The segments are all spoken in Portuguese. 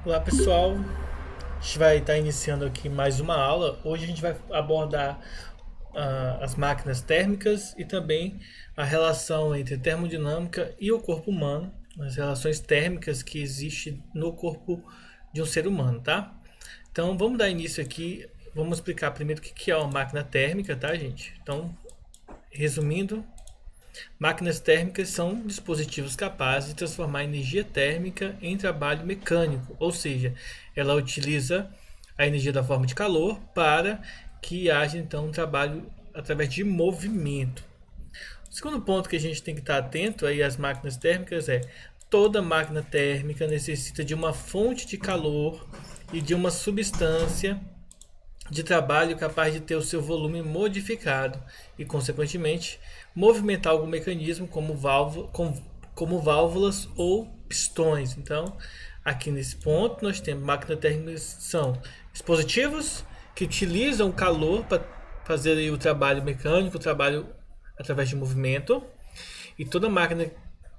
Olá pessoal, a gente vai estar iniciando aqui mais uma aula. Hoje a gente vai abordar as máquinas térmicas e também a relação entre termodinâmica e o corpo humano, as relações térmicas que existem no corpo de um ser humano, tá? Então vamos dar início aqui, vamos explicar primeiro o que é uma máquina térmica, tá, gente? Então, resumindo, máquinas térmicas são dispositivos capazes de transformar energia térmica em trabalho mecânico, ou seja, ela utiliza a energia da forma de calor para que haja então um trabalho através de movimento. O segundo ponto que a gente tem que estar atento aí às máquinas térmicas é: toda máquina térmica necessita de uma fonte de calor e de uma substância de trabalho capaz de ter o seu volume modificado e, consequentemente, movimentar algum mecanismo como válvulas ou pistões. Então, aqui nesse ponto, nós temos máquinas térmicas são dispositivos que utilizam calor para fazer aí o trabalho mecânico, o trabalho através de movimento. E toda máquina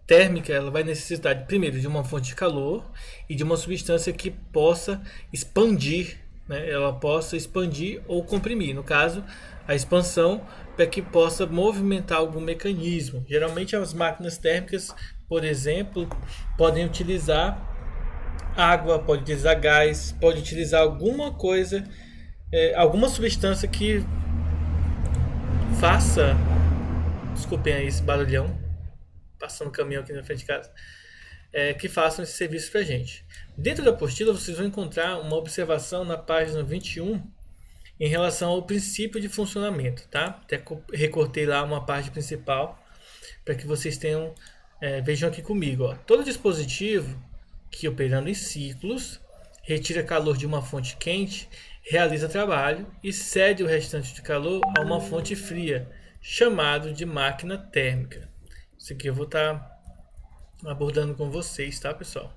térmica ela vai necessitar primeiro de uma fonte de calor e de uma substância que possa expandir, né? Ela possa expandir ou comprimir. No caso, a expansão para que possa movimentar algum mecanismo. Geralmente as máquinas térmicas, por exemplo, podem utilizar água, pode utilizar gás, pode utilizar alguma coisa, alguma substância que faça. Desculpem aí esse barulhão, passando um caminhão aqui na frente de casa, que façam esse serviço para a gente. Dentro da apostila vocês vão encontrar uma observação na página 21 em relação ao princípio de funcionamento, tá? Até recortei lá uma parte principal para que vocês tenham, vejam aqui comigo, ó. Todo dispositivo que operando em ciclos retira calor de uma fonte quente, realiza trabalho e cede o restante de calor a uma fonte fria, chamado de máquina térmica. Isso aqui eu vou estar abordando com vocês, tá, pessoal?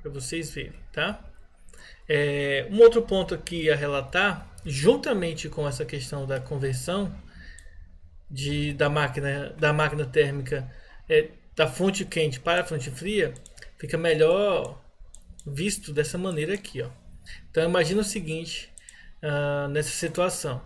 Para vocês verem, tá? Um outro ponto aqui a relatar, juntamente com essa questão da conversão da máquina térmica, da fonte quente para a fonte fria, fica melhor visto dessa maneira aqui, ó. Então imagina o seguinte, nessa situação.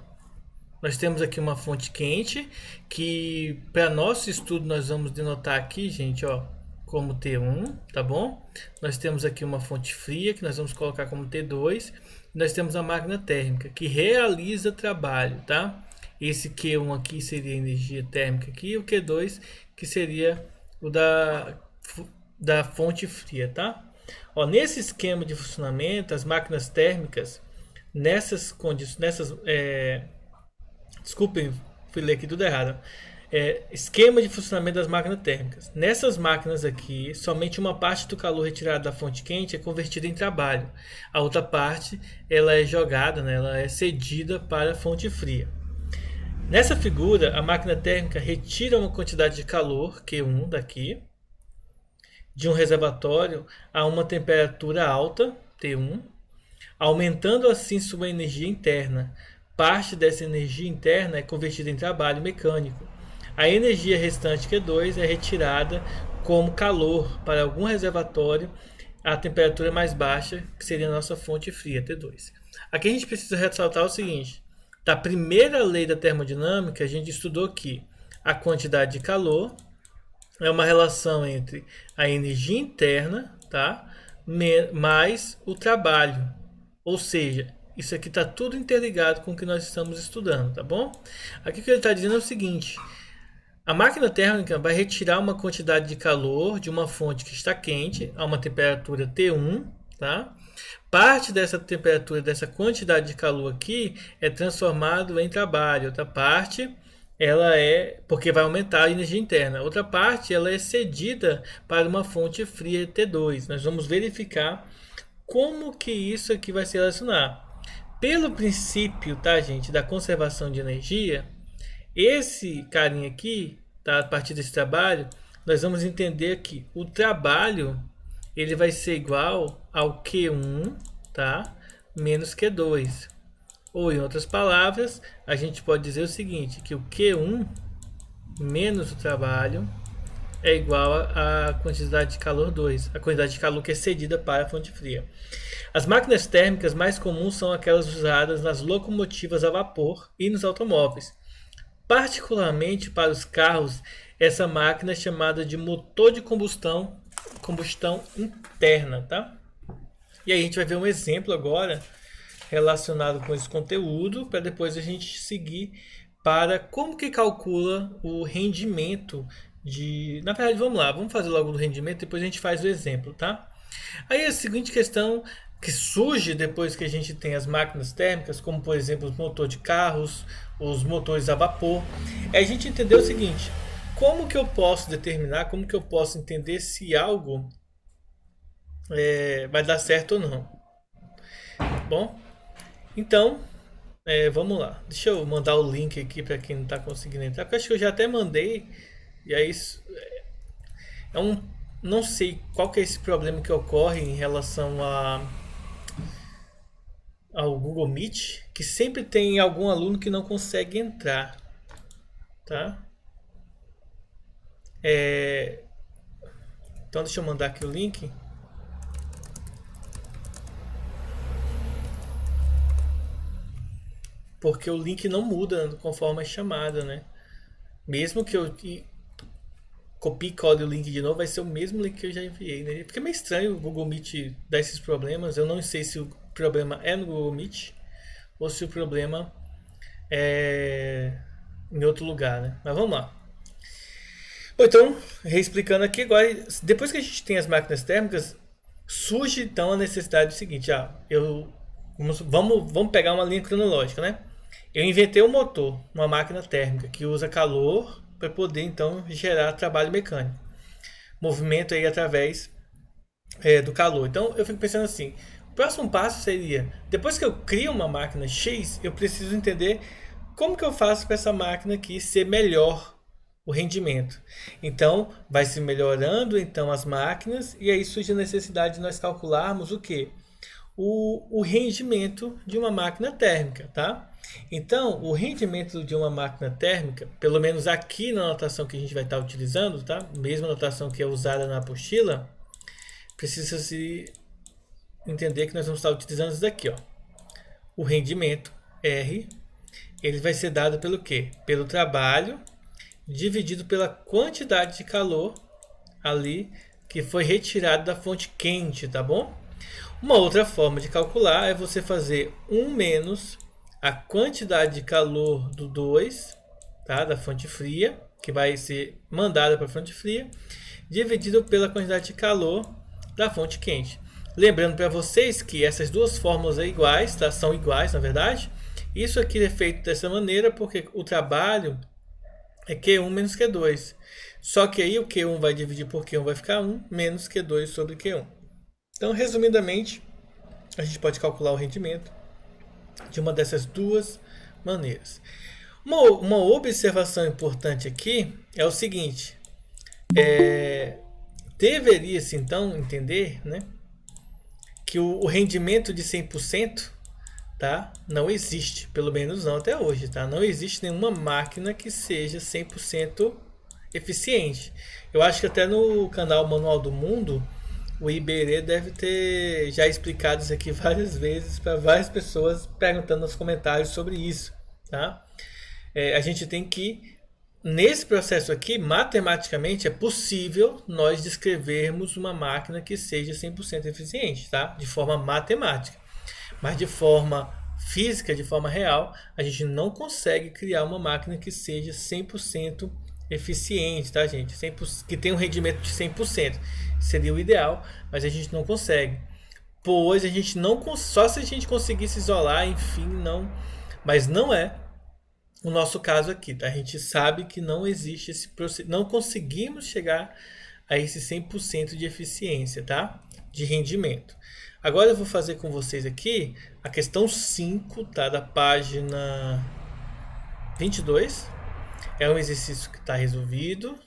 Nós temos aqui uma fonte quente que para nosso estudo nós vamos denotar aqui, gente, ó, como T1, tá bom? Nós temos aqui uma fonte fria que nós vamos colocar como T2. Nós temos a máquina térmica que realiza trabalho, tá? Esse Q1 aqui seria a energia térmica aqui, e o Q2 que seria o da fonte fria, tá? Ó, nesse esquema de funcionamento, as máquinas térmicas, nessas condições, desculpem, fui ler aqui tudo errado. Esquema de funcionamento das máquinas térmicas. Nessas máquinas aqui, somente uma parte do calor retirado da fonte quente é convertida em trabalho. A outra parte ela é jogada, né, ela é cedida para a fonte fria. Nessa figura, a máquina térmica retira uma quantidade de calor, Q1 daqui, de um reservatório a uma temperatura alta, T1, aumentando assim sua energia interna. Parte dessa energia interna é convertida em trabalho mecânico. A energia restante, Q2, é retirada como calor para algum reservatório a temperatura mais baixa, que seria a nossa fonte fria, T2. Aqui a gente precisa ressaltar o seguinte: da primeira lei da termodinâmica, a gente estudou que a quantidade de calor é uma relação entre a energia interna, tá, mais o trabalho. Ou seja, isso aqui está tudo interligado com o que nós estamos estudando, tá bom? Aqui o que ele está dizendo é o seguinte: a máquina térmica vai retirar uma quantidade de calor de uma fonte que está quente a uma temperatura T1, tá? Parte dessa temperatura, dessa quantidade de calor aqui, é transformado em trabalho. Outra parte, ela porque vai aumentar a energia interna. Outra parte, ela é cedida para uma fonte fria T2. Nós vamos verificar como que isso aqui vai se relacionar. Pelo princípio, tá, gente, da conservação de energia, esse carinha aqui, tá, a partir desse trabalho, nós vamos entender que o trabalho ele vai ser igual ao Q1, tá, menos Q2. Ou, em outras palavras, a gente pode dizer o seguinte, que o Q1 menos o trabalho é igual à quantidade de calor 2, a quantidade de calor que é cedida para a fonte fria. As máquinas térmicas mais comuns são aquelas usadas nas locomotivas a vapor e nos automóveis. Particularmente para os carros, essa máquina é chamada de motor de combustão interna, tá? E aí a gente vai ver um exemplo agora relacionado com esse conteúdo, para depois a gente seguir para como que calcula o rendimento de... Na verdade, vamos lá, vamos fazer logo o rendimento, depois a gente faz o exemplo, tá? Aí a seguinte questão que surge depois que a gente tem as máquinas térmicas, como por exemplo os motores de carros, os motores a vapor, é a gente entender o seguinte: como que eu posso determinar, como que eu posso entender se algo vai dar certo ou não? Bom, então vamos lá. Deixa eu mandar o link aqui para quem não está conseguindo entrar, porque eu acho que eu já até mandei. E aí não sei qual que é esse problema que ocorre em relação ao Google Meet, que sempre tem algum aluno que não consegue entrar, tá? Então deixa eu mandar aqui o link. Porque o link não muda conforme a chamada, né? Mesmo que eu copie e cole o link de novo, vai ser o mesmo link que eu já enviei, né? Porque é meio estranho o Google Meet dar esses problemas. Eu não sei se o problema é no Google Meet ou se o problema é em outro lugar, né? Mas vamos lá. Bom, então, reexplicando aqui agora, depois que a gente tem as máquinas térmicas, surge então a necessidade do seguinte: vamos pegar uma linha cronológica, né? Eu inventei um motor, uma máquina térmica que usa calor para poder então gerar trabalho mecânico, movimento aí através do calor. Então eu fico pensando assim: o próximo passo seria, depois que eu crio uma máquina X, eu preciso entender como que eu faço para essa máquina aqui ser melhor o rendimento. Então vai se melhorando então as máquinas, e aí surge a necessidade de nós calcularmos o que? O rendimento de uma máquina térmica, tá? Então, o rendimento de uma máquina térmica, pelo menos aqui na notação que a gente vai estar utilizando, tá? Mesma notação que é usada na apostila, precisa se entender que nós vamos estar utilizando isso daqui, ó. O rendimento R, ele vai ser dado pelo quê? Pelo trabalho dividido pela quantidade de calor ali que foi retirado da fonte quente, tá bom? Uma outra forma de calcular é você fazer 1 menos a quantidade de calor do 2, tá? Da fonte fria, que vai ser mandada para a fonte fria, dividido pela quantidade de calor da fonte quente. Lembrando para vocês que essas duas fórmulas iguais, tá? São iguais, na verdade. Isso aqui é feito dessa maneira porque o trabalho é Q1 menos Q2. Só que aí o Q1 vai dividir por Q1, vai ficar 1 menos Q2 sobre Q1. Então, resumidamente, a gente pode calcular o rendimento de uma dessas duas maneiras. Uma observação importante aqui é o seguinte: deveria-se então entender, né, que o rendimento de 100%, tá, não existe, pelo menos não até hoje, tá? Não existe nenhuma máquina que seja 100% eficiente. Eu acho que até no canal Manual do Mundo, o Iberê deve ter já explicado isso aqui várias vezes para várias pessoas perguntando nos comentários sobre isso, tá? A gente tem que, nesse processo aqui, matematicamente é possível nós descrevermos uma máquina que seja 100% eficiente, tá? De forma matemática. Mas de forma física, de forma real, a gente não consegue criar uma máquina que seja 100% eficiente, tá, gente? 100%, que tenha um rendimento de 100%. Seria o ideal, mas a gente não consegue. Pois a gente não... Só se a gente conseguisse isolar, enfim, não... Mas não é o nosso caso aqui, tá? A gente sabe que não existe esse processo, não conseguimos chegar a esse 100% de eficiência, tá? De rendimento. Agora eu vou fazer com vocês aqui a questão 5, tá? Da página 22. É um exercício que está resolvido.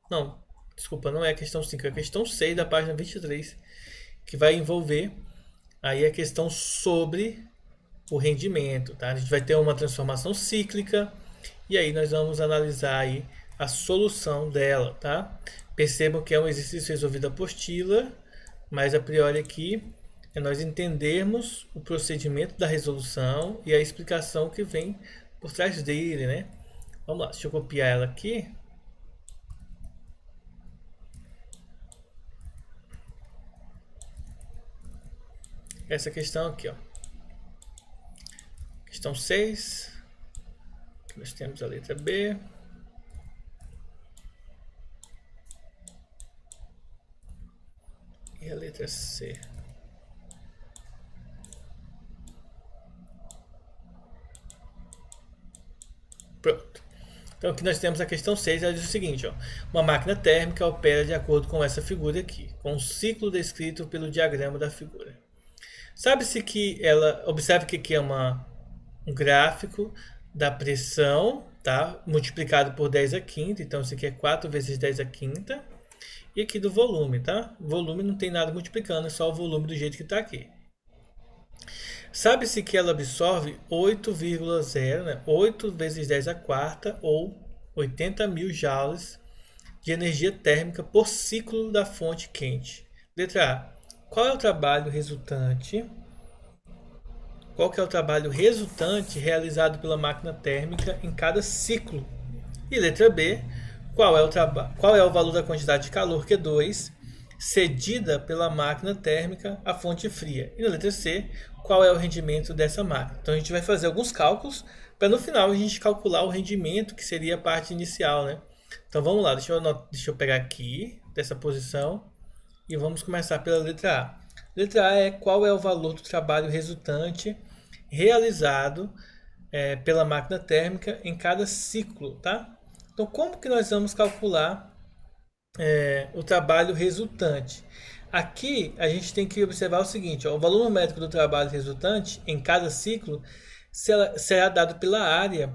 Não, desculpa, não é a questão 5, é a questão 6 da página 23, que vai envolver aí a questão sobre o rendimento, tá? A gente vai ter uma transformação cíclica e aí nós vamos analisar aí a solução dela, tá? Percebam que é um exercício resolvido a apostila, mas a priori aqui é nós entendermos o procedimento da resolução e a explicação que vem por trás dele, né? Vamos lá, deixa eu copiar ela aqui. Essa questão aqui, ó. Questão 6. Aqui nós temos a letra B. E a letra C. Pronto. Então aqui nós temos a questão 6, ela diz o seguinte, ó, uma máquina térmica opera de acordo com essa figura aqui, com o ciclo descrito pelo diagrama da figura. Sabe-se que ela, observe que aqui é um gráfico da pressão, tá? Multiplicado por 10 à quinta, então isso aqui é 4 vezes 10 à quinta, e aqui do volume, tá? O volume não tem nada multiplicando, é só o volume do jeito que está aqui. Sabe-se que ela absorve 8,0, né? 8 vezes 10 à quarta, ou 80.000 joules de energia térmica por ciclo da fonte quente. Letra A. Qual é o trabalho resultante? Qual que é o trabalho resultante realizado pela máquina térmica em cada ciclo? E letra B. Qual é o valor da quantidade de calor Q2 cedida pela máquina térmica à fonte fria? E na letra C, qual é o rendimento dessa máquina? Então a gente vai fazer alguns cálculos para no final a gente calcular o rendimento, que seria a parte inicial, né? Então vamos lá, deixa eu pegar aqui dessa posição e vamos começar pela letra A. Letra A é qual é o valor do trabalho resultante realizado pela máquina térmica em cada ciclo, tá? Então como que nós vamos calcular o trabalho resultante? Aqui a gente tem que observar o seguinte, ó, o valor numérico do trabalho resultante em cada ciclo será dado pela área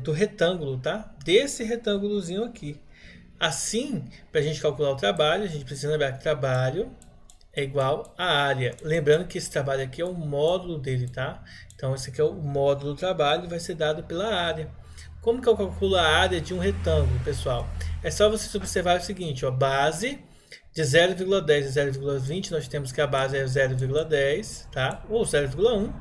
do retângulo, tá? Desse retângulozinho aqui. Assim, para a gente calcular o trabalho, a gente precisa lembrar que trabalho é igual a área. Lembrando que esse trabalho aqui é o módulo dele, tá? Então esse aqui é o módulo do trabalho, vai ser dado pela área. Como que eu calculo a área de um retângulo, pessoal? É só vocês observar o seguinte, ó, base de 0,10 a 0,20, nós temos que a base é 0,10, tá? Ou 0,1.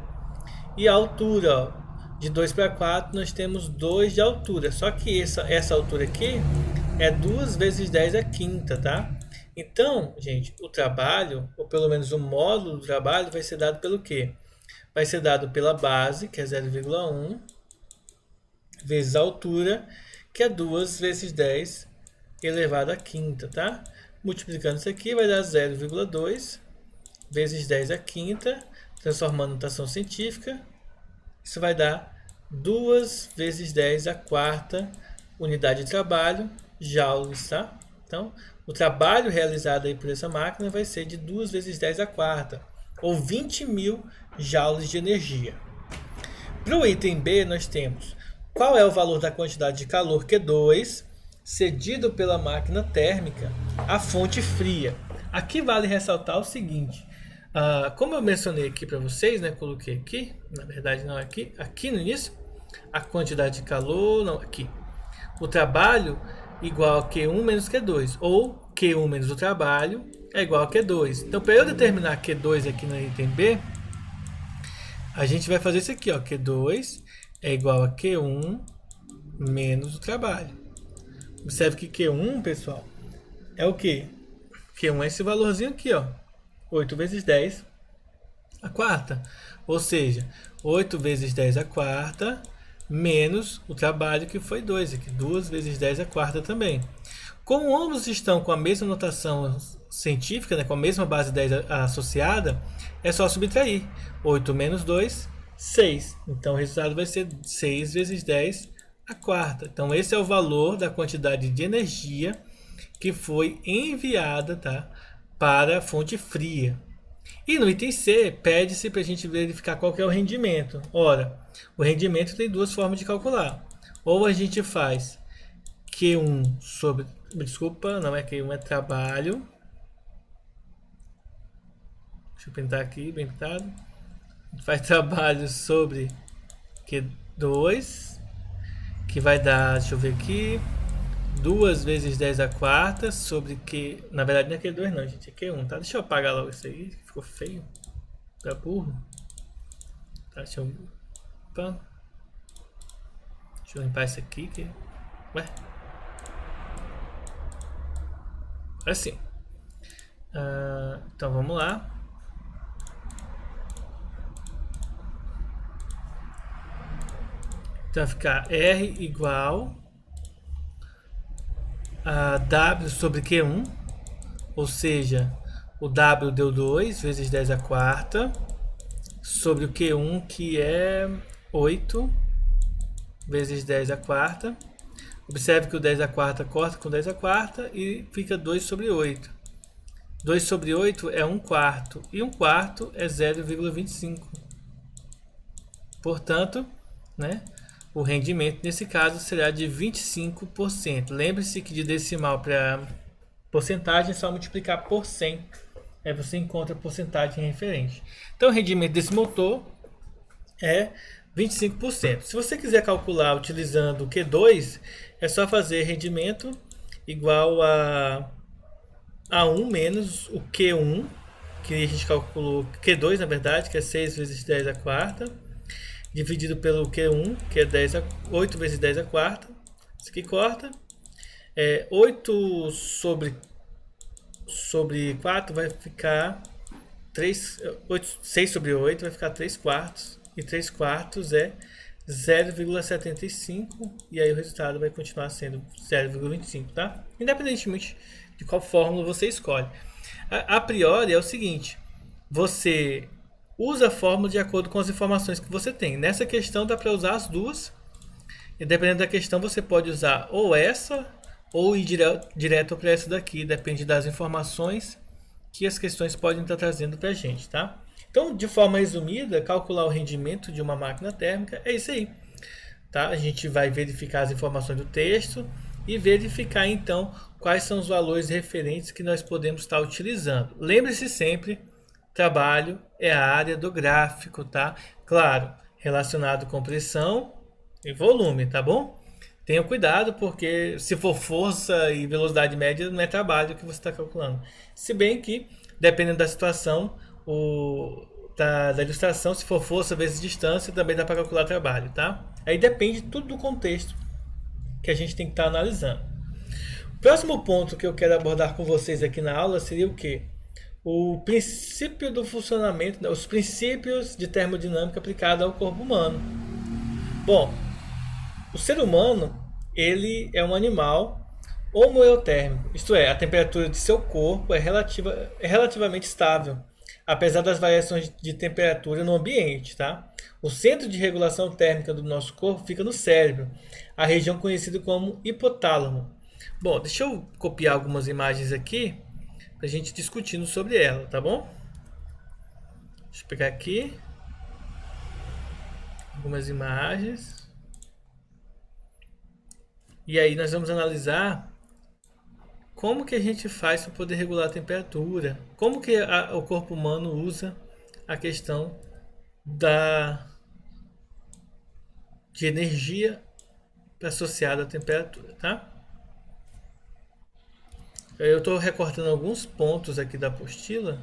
E a altura, ó, de 2 para 4, nós temos 2 de altura. Só que essa altura aqui é 2 vezes 10 à quinta, tá? Então, gente, o trabalho, ou pelo menos o módulo do trabalho, vai ser dado pelo quê? Vai ser dado pela base, que é 0,1, vezes a altura, que é 2 vezes 10 elevado à quinta, tá? Multiplicando isso aqui vai dar 0,2 vezes 10 à quinta, transformando em notação científica. Isso vai dar 2 vezes 10 à quarta unidade de trabalho, joules, tá? Então, o trabalho realizado aí por essa máquina vai ser de 2 vezes 10 à quarta, ou 20.000 joules de energia. Para o item B, nós temos qual é o valor da quantidade de calor Q2 cedido pela máquina térmica à fonte fria. Aqui vale ressaltar o seguinte, como eu mencionei aqui para vocês, né, coloquei aqui, na verdade não aqui, aqui no início, a quantidade de calor, não, aqui, o trabalho igual a Q1 menos Q2, ou Q1 menos o trabalho é igual a Q2. Então, para eu determinar Q2 aqui no item B, a gente vai fazer isso aqui, ó, Q2 é igual a Q1 menos o trabalho. Observe que Q1, pessoal, é o que? Q1 é esse valorzinho aqui, ó, 8 vezes 10 à quarta. Ou seja, 8 vezes 10 à quarta menos o trabalho que foi 2, aqui 2 vezes 10 à quarta também. Como ambos estão com a mesma notação científica, né, com a mesma base 10 associada, é só subtrair. 8 menos 2, 6. Então o resultado vai ser 6 vezes 10 à quarta. Então esse é o valor da quantidade de energia que foi enviada, tá, para a fonte fria. E no item C, pede-se para a gente verificar qual que é o rendimento. Ora, o rendimento tem duas formas de calcular. Ou a gente faz Q1 sobre... Desculpa, não é Q1, é trabalho. Deixa eu pintar aqui, bem pintado. A gente faz trabalho sobre Q2, que vai dar, deixa eu ver aqui, 2 vezes 10 a quarta sobre Q... Na verdade não é Q2 não, gente. É Q1, tá? Deixa eu apagar logo isso aí, que ficou feio. Tá burro. Tá, deixa eu... Opa. Deixa eu limpar isso aqui. Que... Ué? Assim. Então vamos lá. Então vai ficar R igual a W sobre Q1, ou seja, o W deu 2 vezes 10 a quarta, sobre o Q1 que é 8 vezes 10 a quarta. Observe que o 10 a quarta corta com 10 a quarta e fica 2 sobre 8. 2 sobre 8 é 1 quarto, e 1 quarto é 0,25. Portanto, né, o rendimento nesse caso será de 25%. Lembre-se que de decimal para porcentagem é só multiplicar por 100. Aí você encontra a porcentagem referente. Então o rendimento desse motor é 25%. Se você quiser calcular utilizando o Q2, é só fazer rendimento igual a 1 menos o Q1, que a gente calculou, Q2 na verdade, que é 6 vezes 10 a quarta, dividido pelo Q1, que é 8 vezes 10 a quarta. Isso aqui corta. 8 sobre 4 vai ficar 6 sobre 8 vai ficar 3 quartos. E 3 quartos é 0,75. E aí o resultado vai continuar sendo 0,25, tá? Independentemente de qual fórmula você escolhe. A priori é o seguinte: você usa a fórmula de acordo com as informações que você tem. Nessa questão dá para usar as duas. E dependendo da questão você pode usar ou essa ou ir direto para essa daqui. Depende das informações que as questões podem estar trazendo para a gente, tá? Então, de forma resumida, calcular o rendimento de uma máquina térmica é isso aí. Tá? A gente vai verificar as informações do texto e verificar então quais são os valores referentes que nós podemos estar utilizando. Lembre-se sempre, trabalho é a área do gráfico, tá? Claro, relacionado com pressão e volume, tá bom? Tenha cuidado, porque se for força e velocidade média, não é trabalho que você está calculando. Se bem que, dependendo da situação, da ilustração, se for força vezes distância, também dá para calcular trabalho, tá? Aí depende tudo do contexto que a gente tem que estar analisando. O próximo ponto que eu quero abordar com vocês aqui na aula seria o quê? O princípio do funcionamento, os princípios de termodinâmica aplicada ao corpo humano. Bom, o ser humano, ele é um animal homoeutérmico, isto é, a temperatura de seu corpo é relativamente estável, apesar das variações de temperatura no ambiente, tá? O centro de regulação térmica do nosso corpo fica no cérebro, a região conhecida como hipotálamo. Bom, deixa eu copiar algumas imagens aqui para a gente discutindo sobre ela, tá bom? Deixa eu pegar aqui algumas imagens. E aí nós vamos analisar como que a gente faz para poder regular a temperatura, como que o corpo humano usa a questão de energia associada à temperatura, tá? Eu estou recortando alguns pontos aqui da apostila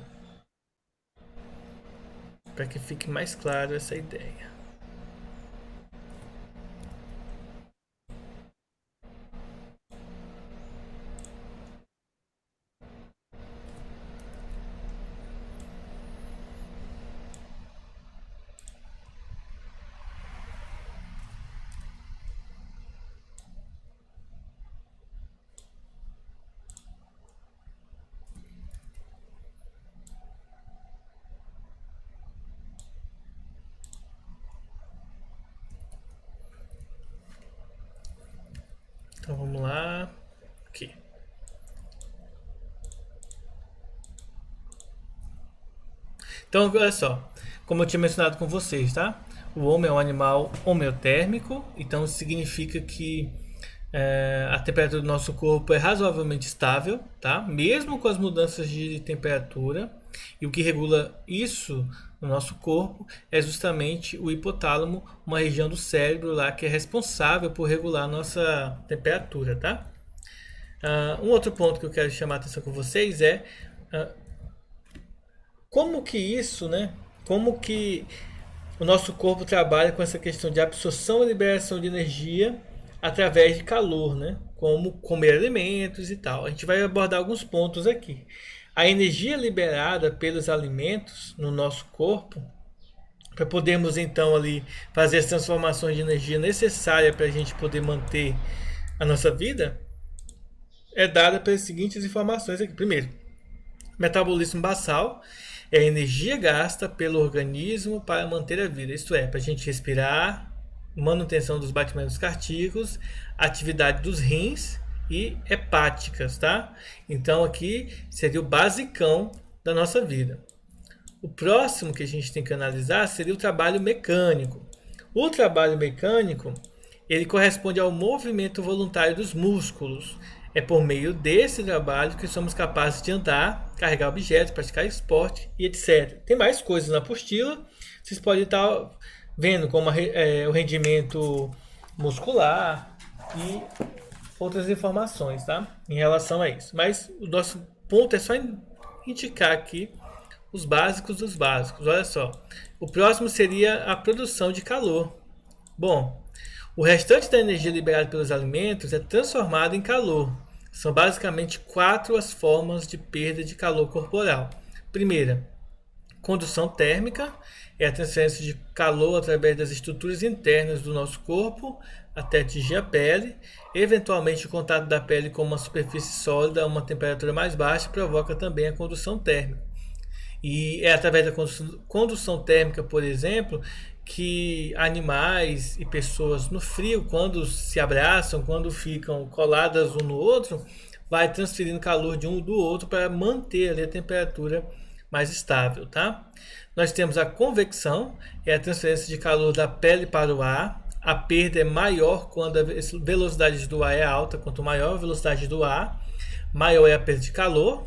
para que fique mais claro essa ideia. Então vamos lá. Aqui. Então, olha só. Como eu tinha mencionado com vocês, tá? O homem é um animal homeotérmico. Então, significa que a temperatura do nosso corpo é razoavelmente estável, tá? Mesmo com as mudanças de temperatura. E o que regula isso no nosso corpo é justamente o hipotálamo, uma região do cérebro lá que é responsável por regular a nossa temperatura, tá? Um outro ponto que eu quero chamar a atenção com vocês é ah, como que isso, né? Como que o nosso corpo trabalha com essa questão de absorção e liberação de energia através de calor, né? Como comer alimentos e tal. A gente vai abordar alguns pontos aqui. A energia liberada pelos alimentos no nosso corpo, para podermos então ali fazer as transformações de energia necessária para a gente poder manter a nossa vida, é dada pelas seguintes informações aqui. Primeiro, metabolismo basal é a energia gasta pelo organismo para manter a vida. Isto é, para a gente respirar, manutenção dos batimentos cardíacos, atividade dos rins e hepáticas, tá? Então aqui seria o basicão da nossa vida. O próximo que a gente tem que analisar seria o trabalho mecânico. O trabalho mecânico, ele corresponde ao movimento voluntário dos músculos. É por meio desse trabalho que somos capazes de andar, carregar objetos, praticar esporte e etc. Tem mais coisas na apostila. Vocês podem estar vendo como o rendimento muscular e outras informações, tá? Em relação a isso. Mas o nosso ponto é só indicar aqui os básicos dos básicos. Olha só. O próximo seria a produção de calor. Bom, o restante da energia liberada pelos alimentos é transformada em calor. São basicamente 4 as formas de perda de calor corporal. Primeira, condução térmica, é a transferência de calor através das estruturas internas do nosso corpo até atingir a pele. Eventualmente, o contato da pele com uma superfície sólida a uma temperatura mais baixa provoca também a condução térmica. E é através da condução térmica, por exemplo, que animais e pessoas no frio, quando se abraçam, quando ficam coladas um no outro, vai transferindo calor de um do outro para manter ali a temperatura mais estável, tá? Nós temos a convecção, é a transferência de calor da pele para o ar. A perda é maior quando a velocidade do ar é alta. Quanto maior a velocidade do ar, maior é a perda de calor.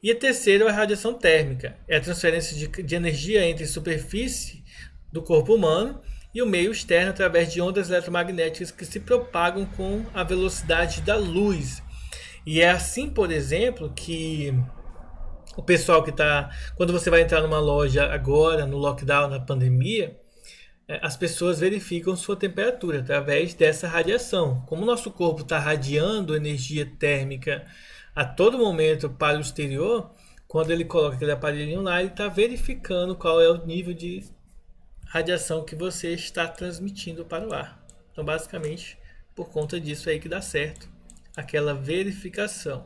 E a terceira é a radiação térmica, é a transferência de energia entre a superfície do corpo humano e o meio externo através de ondas eletromagnéticas que se propagam com a velocidade da luz. E é assim, por exemplo, que o pessoal que está... Quando você vai entrar numa loja agora, no lockdown, na pandemia, as pessoas verificam sua temperatura através dessa radiação. Como o nosso corpo está radiando energia térmica a todo momento para o exterior, quando ele coloca aquele aparelhinho lá, ele está verificando qual é o nível de radiação que você está transmitindo para o ar. Então, basicamente, por conta disso aí que dá certo aquela verificação.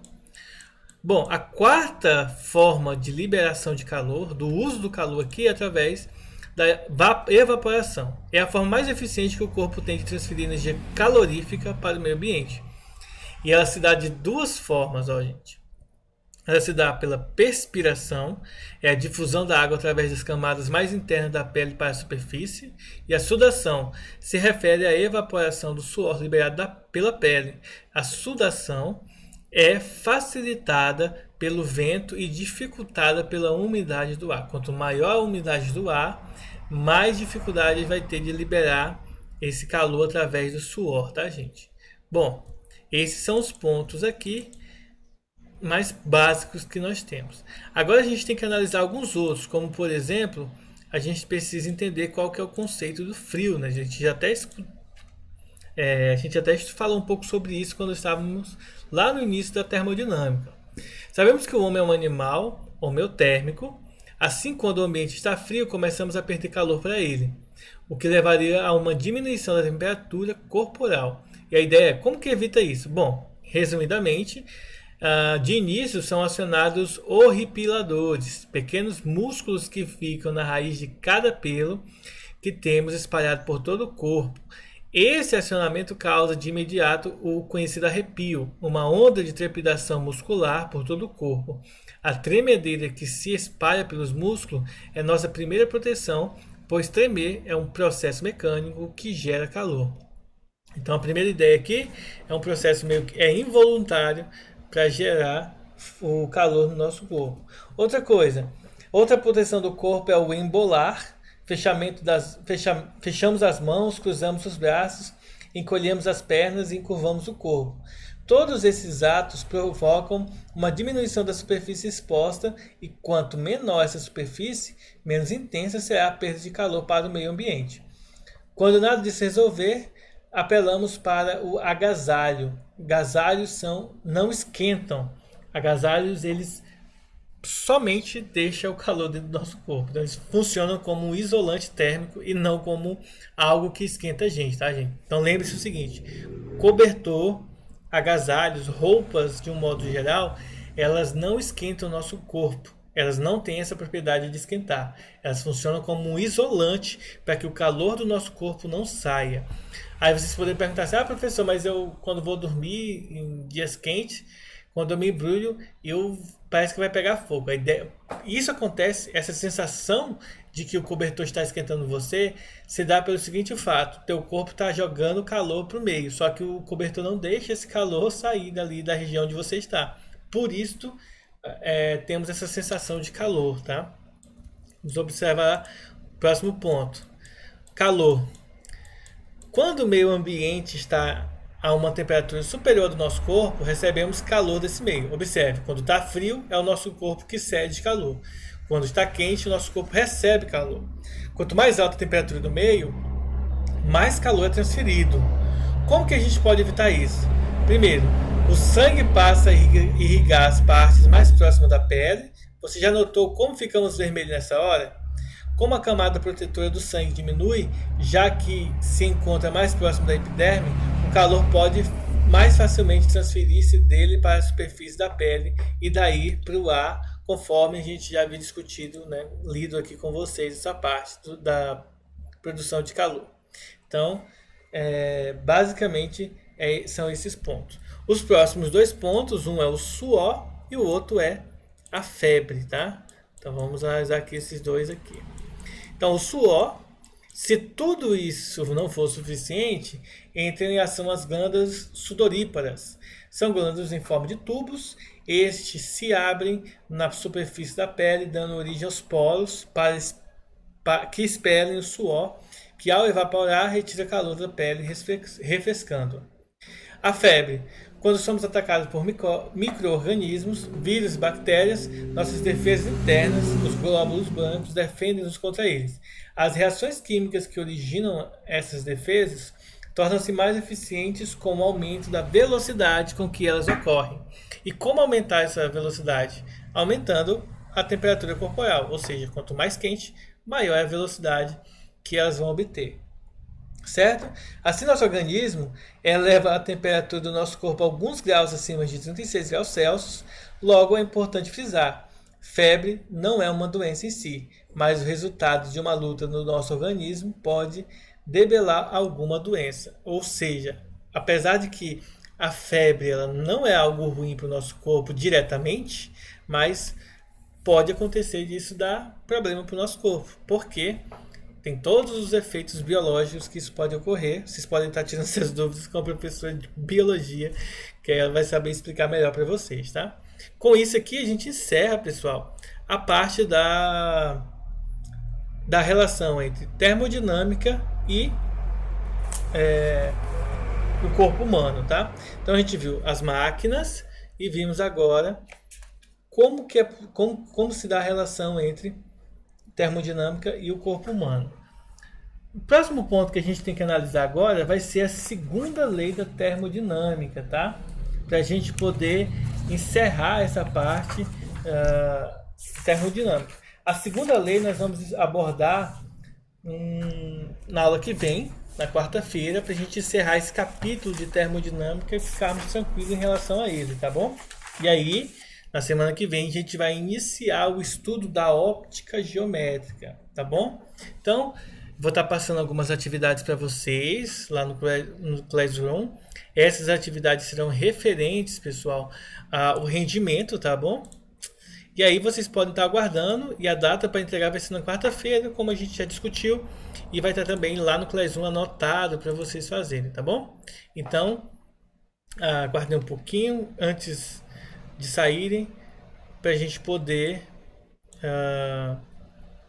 Bom, a quarta forma de liberação de calor, do uso do calor aqui, é através da evaporação. É a forma mais eficiente que o corpo tem de transferir energia calorífica para o meio ambiente. E ela se dá de duas formas, ó, gente. Ela se dá pela perspiração, é a difusão da água através das camadas mais internas da pele para a superfície, e a sudação se refere à evaporação do suor liberado pela pele. A sudação é facilitada pelo vento e dificultada pela umidade do ar. Quanto maior a umidade do ar, mais dificuldade vai ter de liberar esse calor através do suor, tá, gente? Bom, esses são os pontos aqui mais básicos que nós temos. Agora a gente tem que analisar alguns outros, como por exemplo, a gente precisa entender qual que é o conceito do frio, né? A gente até falou um pouco sobre isso quando estávamos lá no início da termodinâmica. Sabemos que o homem é um animal homeotérmico, assim quando o ambiente está frio, começamos a perder calor para ele, o que levaria a uma diminuição da temperatura corporal. E a ideia é, como que evita isso? Bom, resumidamente, de início são acionados horripiladores, pequenos músculos que ficam na raiz de cada pelo que temos espalhado por todo o corpo. Esse acionamento causa de imediato o conhecido arrepio, uma onda de trepidação muscular por todo o corpo. A tremedeira que se espalha pelos músculos é nossa primeira proteção, pois tremer é um processo mecânico que gera calor. Então a primeira ideia aqui é um processo meio que involuntário para gerar o calor no nosso corpo. Outra coisa, outra proteção do corpo é o embolar. Fechamos as mãos, cruzamos os braços, encolhemos as pernas e encurvamos o corpo. Todos esses atos provocam uma diminuição da superfície exposta e quanto menor essa superfície, menos intensa será a perda de calor para o meio ambiente. Quando nada disso resolver, apelamos para o agasalho. Agasalhos não esquentam. Agasalhos, eles somente deixam o calor dentro do nosso corpo. Então, eles funcionam como um isolante térmico e não como algo que esquenta a gente, tá, gente? Então, lembre-se o seguinte: cobertor, agasalhos, roupas, de um modo geral, elas não esquentam o nosso corpo. Elas não têm essa propriedade de esquentar. Elas funcionam como um isolante para que o calor do nosso corpo não saia. Aí vocês podem perguntar assim: ah, professor, mas eu, quando vou dormir em dias quentes, quando eu me embrulho, parece que vai pegar fogo. Isso acontece, essa sensação de que o cobertor está esquentando você, se dá pelo seguinte fato: teu corpo está jogando calor para o meio, só que o cobertor não deixa esse calor sair dali da região onde você está. Por isso, temos essa sensação de calor, tá? Vamos observar o próximo ponto. Calor. Quando o meio ambiente está a uma temperatura superior do nosso corpo, recebemos calor desse meio. Observe, quando está frio, é o nosso corpo que cede calor. Quando está quente, o nosso corpo recebe calor. Quanto mais alta a temperatura do meio, mais calor é transferido. Como que a gente pode evitar isso? Primeiro, o sangue passa a irrigar as partes mais próximas da pele. Você já notou como ficamos vermelhos nessa hora? Como a camada protetora do sangue diminui, já que se encontra mais próximo da epiderme, o calor pode mais facilmente transferir-se dele para a superfície da pele e daí para o ar, conforme a gente já havia discutido, né, lido aqui com vocês essa parte da produção de calor. Então, basicamente, são esses pontos. Os próximos dois pontos, um é o suor e o outro é a febre, tá? Então vamos analisar aqui esses dois aqui. Então o suor, se tudo isso não for suficiente, entra em ação as glândulas sudoríparas. São glândulas em forma de tubos, estes se abrem na superfície da pele, dando origem aos poros que expelem o suor, que ao evaporar retira calor da pele, refrescando. A febre. Quando somos atacados por micro-organismos, vírus e bactérias, nossas defesas internas, os glóbulos brancos, defendem-nos contra eles. As reações químicas que originam essas defesas tornam-se mais eficientes com o aumento da velocidade com que elas ocorrem. E como aumentar essa velocidade? Aumentando a temperatura corporal, ou seja, quanto mais quente, maior é a velocidade que elas vão obter. Certo? Assim, nosso organismo eleva a temperatura do nosso corpo alguns graus acima de 36 graus Celsius. Logo, é importante frisar: febre não é uma doença em si, mas o resultado de uma luta no nosso organismo pode debelar alguma doença. Ou seja, apesar de que a febre ela não é algo ruim para o nosso corpo diretamente, mas pode acontecer disso dar problema para o nosso corpo. Por quê? Tem todos os efeitos biológicos que isso pode ocorrer. Vocês podem estar tirando essas dúvidas com a professora de biologia, que ela vai saber explicar melhor para vocês, tá? Com isso aqui a gente encerra, pessoal, a parte da relação entre termodinâmica e o corpo humano, tá? Então a gente viu as máquinas e vimos agora como se dá a relação entre termodinâmica e o corpo humano. O próximo ponto que a gente tem que analisar agora vai ser a segunda lei da termodinâmica, tá? Para a gente poder encerrar essa parte termodinâmica. A segunda lei nós vamos abordar na aula que vem, na quarta-feira, para a gente encerrar esse capítulo de termodinâmica e ficarmos tranquilos em relação a ele, tá bom? E aí, na semana que vem, a gente vai iniciar o estudo da óptica geométrica, tá bom? Então, vou estar passando algumas atividades para vocês lá no Classroom. Essas atividades serão referentes, pessoal, ao rendimento, tá bom? E aí vocês podem estar aguardando, e a data para entregar vai ser na quarta-feira, como a gente já discutiu, e vai estar também lá no Classroom anotado para vocês fazerem, tá bom? Então, aguardem um pouquinho antes de saírem para a gente poder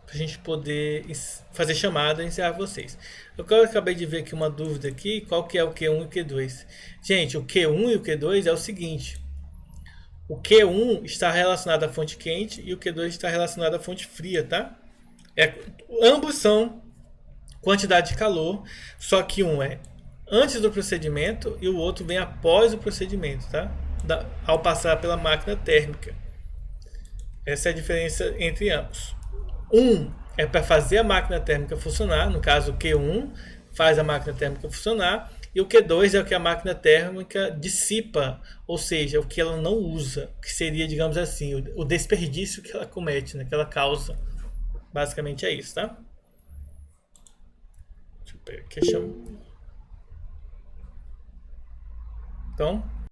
para a gente poder fazer chamada e encerrar vocês. Eu acabei de ver aqui uma dúvida aqui, qual que é o Q1 e o Q2. Gente, o Q1 e o Q2 é o seguinte: o Q1 está relacionado à fonte quente e o Q2 está relacionado à fonte fria, tá? Ambos são quantidade de calor, só que um é antes do procedimento e o outro vem após o procedimento, tá? Ao passar pela máquina térmica. Essa é a diferença entre ambos. Um é para fazer a máquina térmica funcionar, no caso o Q1 faz a máquina térmica funcionar, e o Q2 é o que a máquina térmica dissipa, ou seja, o que ela não usa, que seria, digamos assim, o desperdício que ela comete, né, que ela causa. Basicamente é isso, tá? Deixa eu pegar aqui, então,